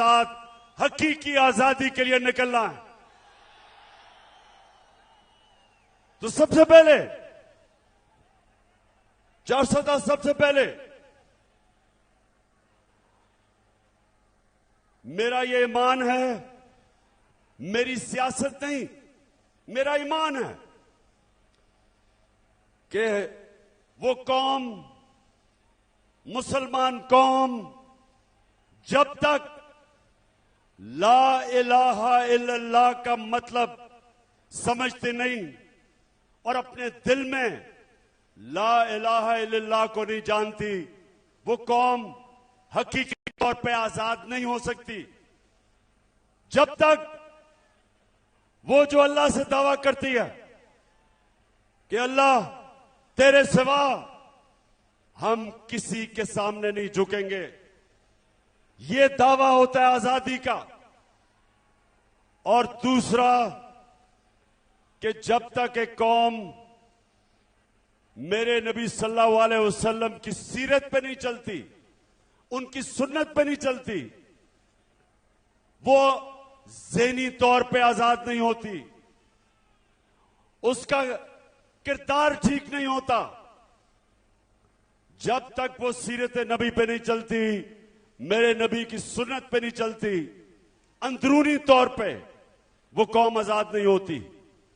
ساتھ حقیقی آزادی کے لیے نکلنا ہے. تو سب سے پہلے 410 سب سے پہلے میرا یہ ایمان ہے، میری سیاست نہیں، میرا ایمان ہے کہ وہ قوم، مسلمان قوم، جب تک لا الہ الا اللہ کا مطلب سمجھتے نہیں اور اپنے دل میں لا الہ الا اللہ کو نہیں جانتی، وہ قوم حقیقی طور پہ آزاد نہیں ہو سکتی. جب تک وہ جو اللہ سے دعویٰ کرتی ہے کہ اللہ تیرے سوا ہم کسی کے سامنے نہیں جھکیں گے، یہ دعویٰ ہوتا ہے آزادی کا. اور دوسرا کہ جب تک ایک قوم میرے نبی صلی اللہ علیہ وسلم کی سیرت پہ نہیں چلتی، ان کی سنت پہ نہیں چلتی، وہ ذہنی طور پہ آزاد نہیں ہوتی، اس کا کردار ٹھیک نہیں ہوتا. جب تک وہ سیرت نبی پہ نہیں چلتی، میرے نبی کی سنت پہ نہیں چلتی، اندرونی طور پہ وہ قوم آزاد نہیں ہوتی.